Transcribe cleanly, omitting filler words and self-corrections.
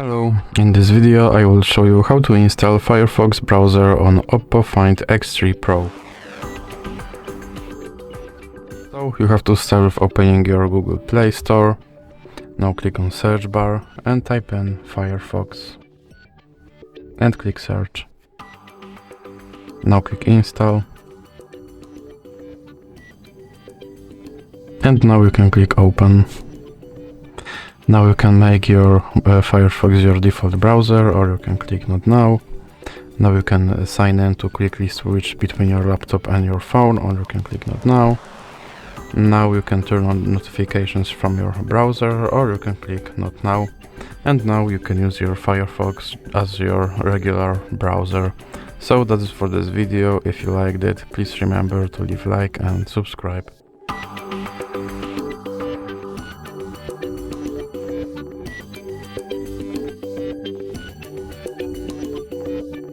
Hello, in this video I will show you how to install Firefox browser on OPPO Find X3 Pro. So you have to start with opening your Google Play Store. Now click on search bar and type in Firefox and click search. Now click install and now you can click open. Now you can make your Firefox your default browser, or you can click not now. Now you can sign in to quickly switch between your laptop and your phone, or you can click not now. Now you can turn on notifications from your browser, or you can click not now. And now you can use your Firefox as your regular browser. So that's it for this video. If you liked it, please remember to leave a like and subscribe.